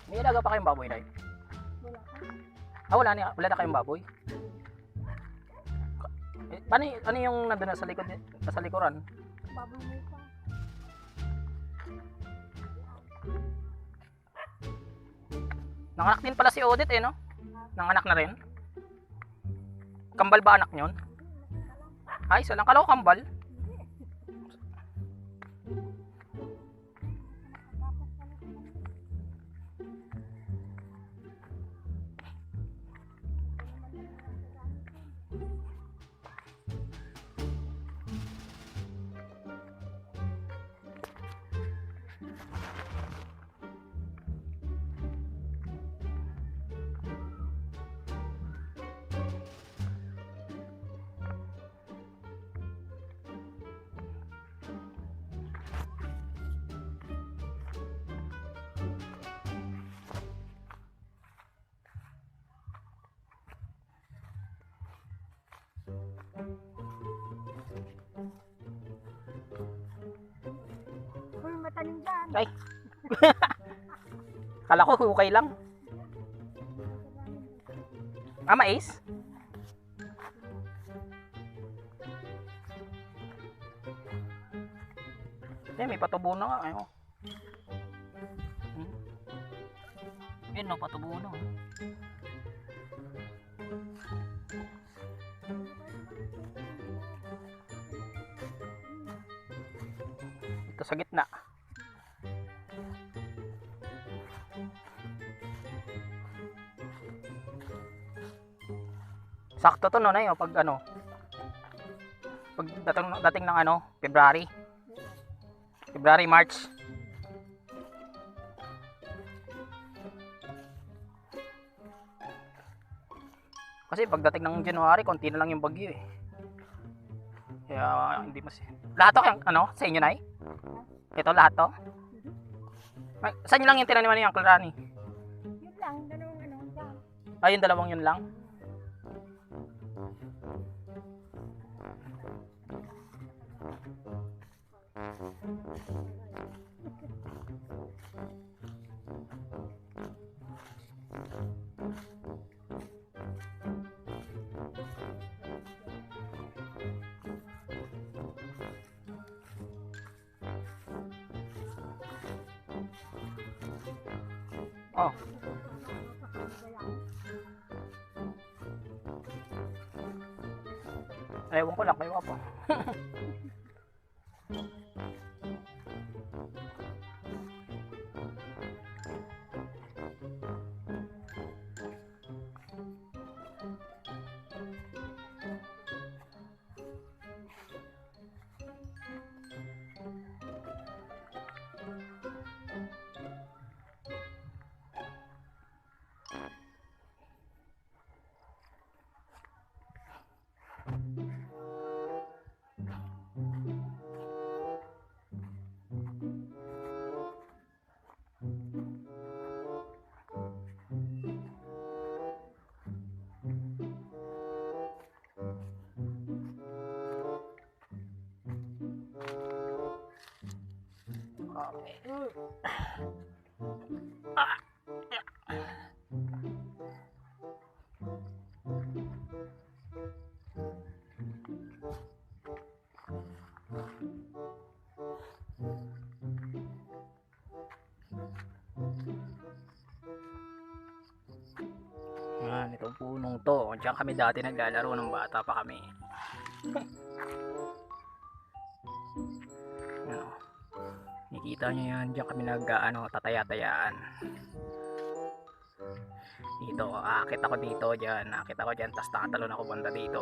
May ilaga pa kayong baboy, Nay? Wala ka. Wala na kayong baboy? Paano, ano yung nandun sa likod, sa likuran? Baboy mo pa. Nanganak din pala si Odette no? Nanganak na rin? Kambal ba anak nyon? Ay, isa lang. Kala ko kambal. Uy, matanim dyan. Ay. Kala ko hukay lang. Ah, mais? Eh, may patubo na nga. Ayun. Ayun, no, patubo na. Ito sa gitna. Sakto to no, Nay, pag ano. Pag dating ng ano, February, March. Kasi pagdating ng January, konti na lang yung bagyo eh. Kaya hindi mas. Lahat to ano, sa inyo, Nay? Ito lahat to? Saan nyo lang yung tinaniman yung Uncle Rani? Yun lang, dalawang ano dyan. Ay, yung dalawang yun lang? Oh. Ewan ko lang, kayo pa. Yan, itong punong to. Diyan kami dati naglalaro ng bata pa kami. Ano, nakikita nyo yan, diyan kami tataya-tayaan. Dito, aakit ako dito, diyan, aakit ako diyan, tapos nakatalon ako banda dito.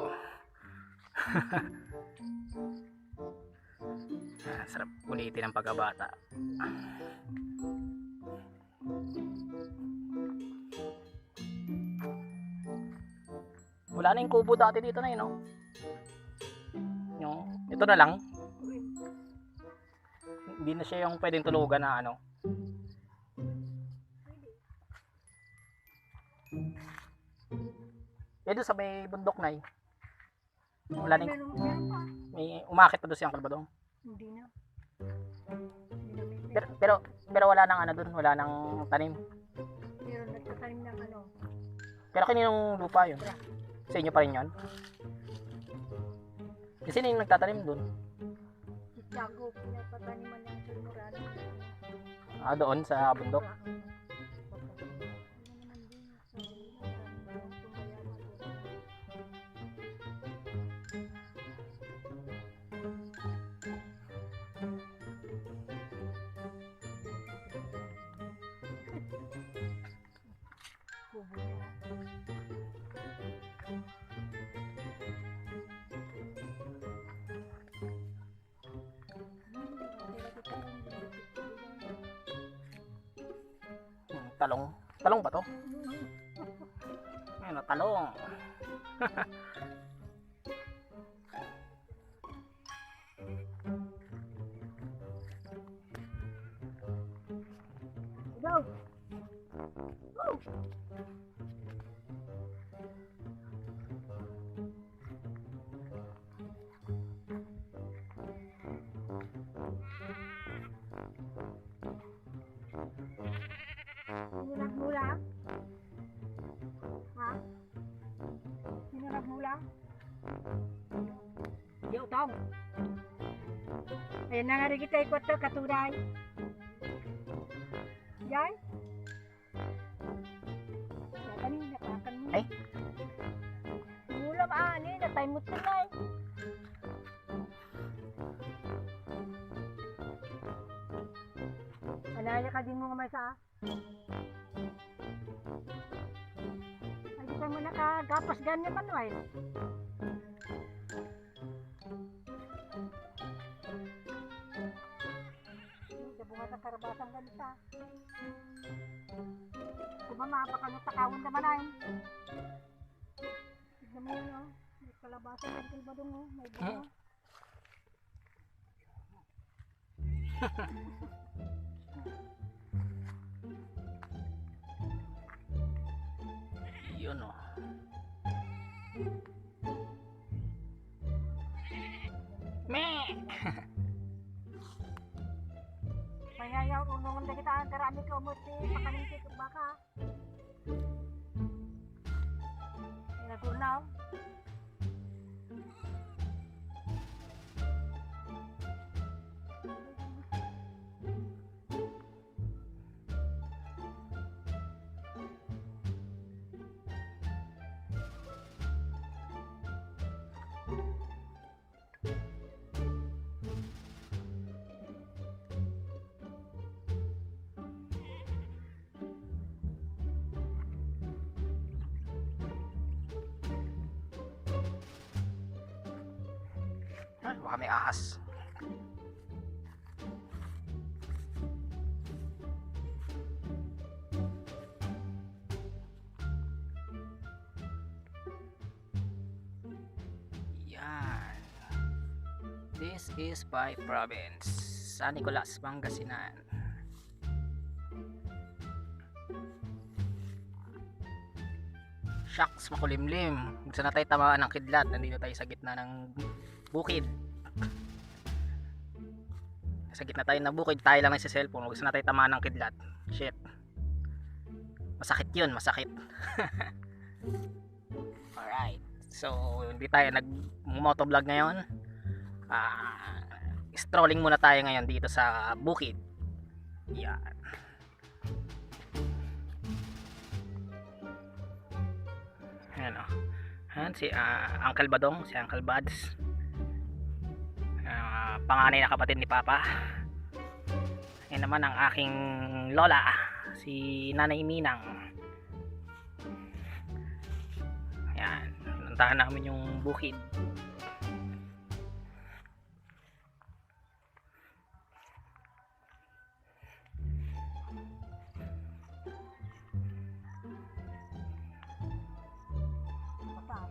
Sarap ulitin ang pagkabata. Wala na yung kubo dati dito na yun, no? Yung, ito na lang. Hindi na siya yung pwedeng tulugan na ano. Eh, doon sa may bundok na eh. Wala na yung, may umakit pa doon siyang kalbadong. Hindi na. Pero wala nang ano doon, wala nang tanim. Pero kaninong lupa yun? Sa inyo pa rin yun? Kasi sino yung nagtatanim dun? Si Tiago, pinapataniman ng Murano. Ah, doon sa bundok. Talong. Talong ba to? Ayun, talong. Go! Sino nagmula? Ha? Sino nagmula? Di utong. Ayun na nga rin kita ikot to, katuray. Yay? Kanina, nakakan mo. Ay. Mulam ani, natay mo tunay. Anaya ka din mo nga may sa. Ay, ka mo nakagapas ganyan manuel. Bunga sa karabasan ganita. Kumama, baka natakawin naman ay. Tignan mo yun, oh. May kalabasan ng kalbadong, oh. May bunga. Yun o. Meh! Mayayaw, unungan na kita ang karami ka umuti, pakaningkit ang baka. Nagunaw. Ay, baka may ahas. Yan. This is by province. San Nicolas, Pangasinan. Shucks, makulimlim. Gusto na tayo tamaan ng kidlat. Nandito tayo sa gitna ng bukid. Sa gitna tayo ng bukid, tayo lang sa cellphone. Gusto na tayo tamaan ng kidlat. Shit. Masakit yun, masakit. Alright. So, hindi tayo nag-motovlog ngayon. Strolling muna tayo ngayon dito sa bukid. Yan. Ayan o. Ayan si Uncle Badong, si Uncle Bads. Panganay na kapatid ni Papa. Ayan naman ang aking lola, si Nanay Minang. Ayan, pinuntahan namin yung bukid.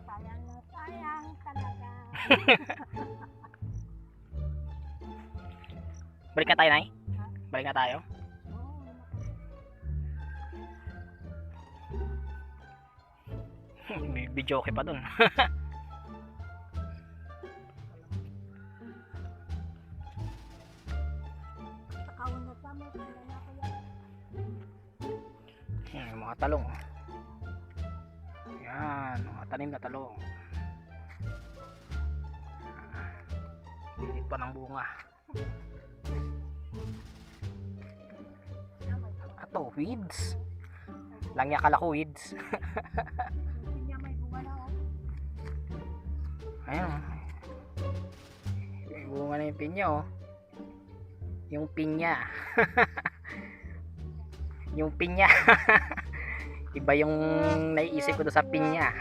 Sayang na sayang talaga. Balik na tayo, Nay? Balik na tayo? May video okay pa dun. Takawin na tama, kaya na ko yan. Yung mga talong. Yan, mga tanim na talong. Lilit pa ng bunga. Ato, weeds. Langya kala ko weeds. Hindi niya may bunga na oh. Ayun. May bunga na yung pinya oh. Yung pinya. Yung pinya. Iba yung naiisip ko doon sa pinya.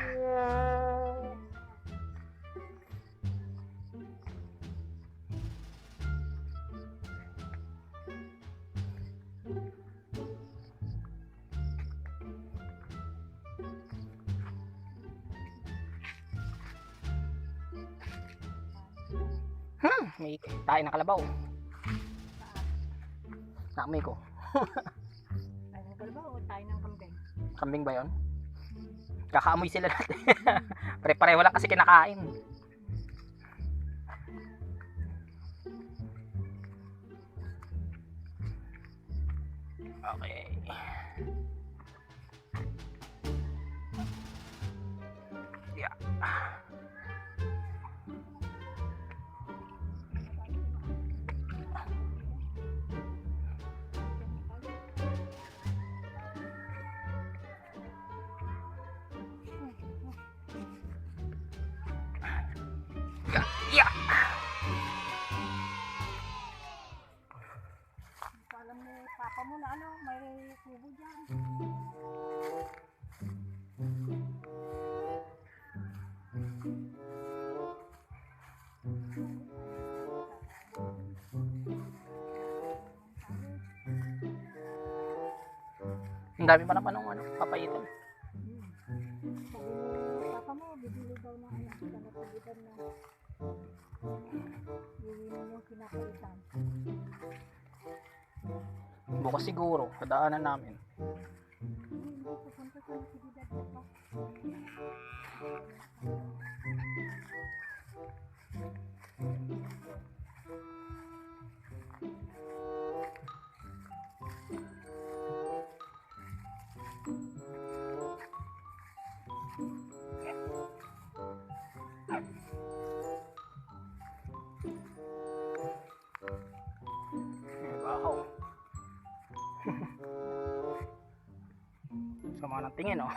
May tayo na kalabaw. Nakami ko. Ay, nagal ba o tayo ng kambing? Kambing ba yun? Kakaamoy sila natin. Pare-pareho lang kasi kinakain. Okay. Yeah. Yeah. Alam ni papa mo na ano, may kubo dyan. Ang dami pa naman ng ano, papayitan. Sabi ni papa mo, bibili daw ng ano, sa napagitan na iwinan yung kinakaitan. Bukas siguro, kadaanan namin. Hindi pupunta sa nasigidad na pa. May bahaw. Sama ng tingin oh.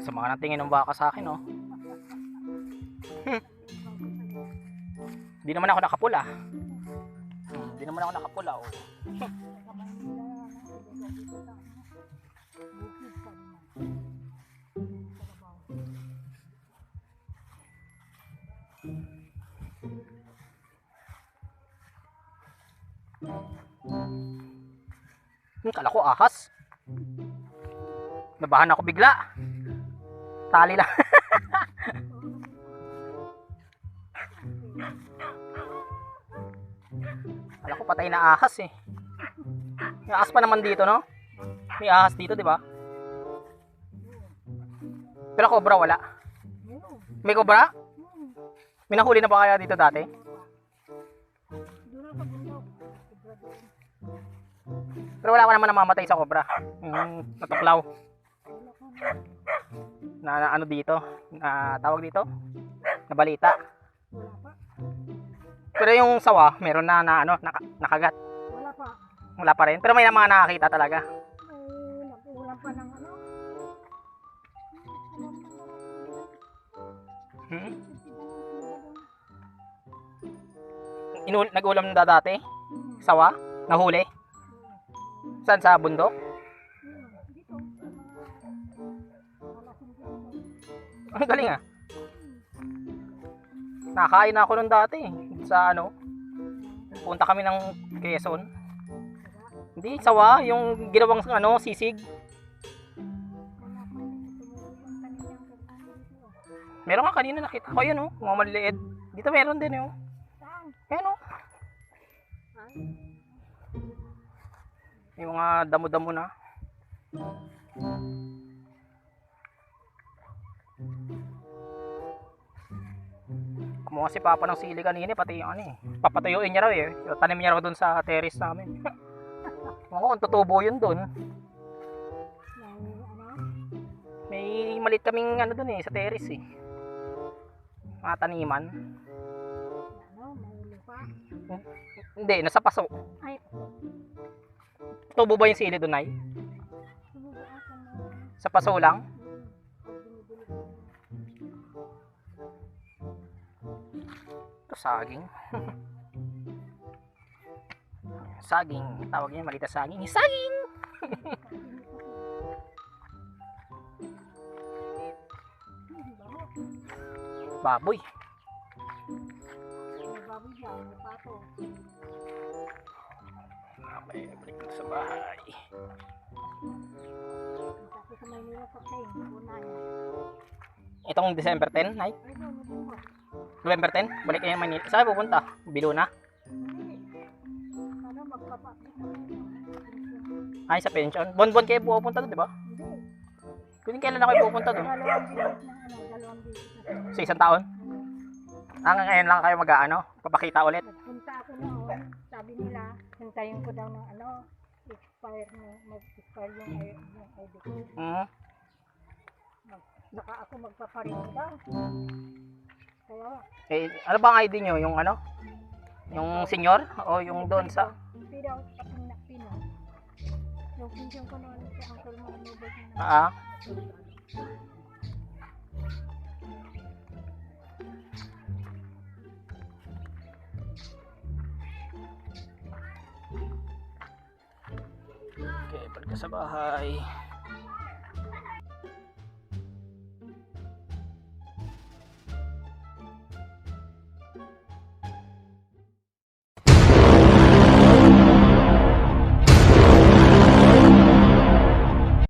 Sama ng tingin ng baka sa akin oh. Hindi naman ako nakapula. Hindi naman ako nakapula oh. Kala ko ahas. Nabahan ako bigla. Tali lang. Kala ko patay na ahas eh. May ahas pa naman dito no? May ahas dito di ba? Pero cobra wala. May cobra? May nahuli na ba kaya dito dati? Pero wala ka naman namamatay sa cobra. Natuklaw. Na ano dito? Tawag dito? Na balita. Pero yung sawa, meron na ano, nakagat. Wala pa. Wala pa rin. Pero may mga nakakita talaga. May nag-uulam pa ng ano. Nag-ulam na dati? Sawa? Nahuli? Saan, sa bundok? Dito. Ang galing ah. Nakain na ako nun dati. Sa ano? Punta kami ng Quezon. Hindi, sawa. Yung ginawang ano, sisig. Meron nga kanina nakita ko yun oh. Mga maliliit. Dito meron din oh. Ayan oh. Yung mga damo-damo na. Kumuha si Papa ng sili kanina, pati yung ano eh. Papatuyuin niya raw eh. Tanim niya raw dun sa terrace namin. Ako kung tutubo yun doon. May ano? May maliit kaming ano doon sa terrace mga taniman. Ano? May lupa? Hindi, nasa paso. Ay, Tubo ba yung sili doon ay? sumubukan mo. Sa paso lang? Pag binibili ko. Ito saging. Saging, tawag niya maliit na saging. Saging! Baboy. May baboy dyan, may pato. Okay, balik na sa bahay. Kasi sa Maynila sa train, unay. Itong December 10, night? Ay, doon, nabungo. November 10, balik kayo Manila. Saan pupunta? Biluna? Hindi. Ano, magpapakit kami. Ay, sa pension. Bon-bon kayo pupunta doon, di ba? Hindi. Kung kailan na kayo pupunta doon? Dalawang bisit na. Sa isang taon? Hanggang ngayon lang kayo mag-ano? Papakita ulit? Nagpunta ako noon, sabi nila, hintayin ko daw ng ano, mag-expire yung ID ko. Hmm. Baka ako magpaparin daw. Kaya, Eh, ano bang ID nyo? Yung ano? Yung senior? O yung doon sa... hindi daw aking nakpino. Yung pinsan ko noon sa uncle mo, umubod na. Ah, okay, balik ka sa bahay.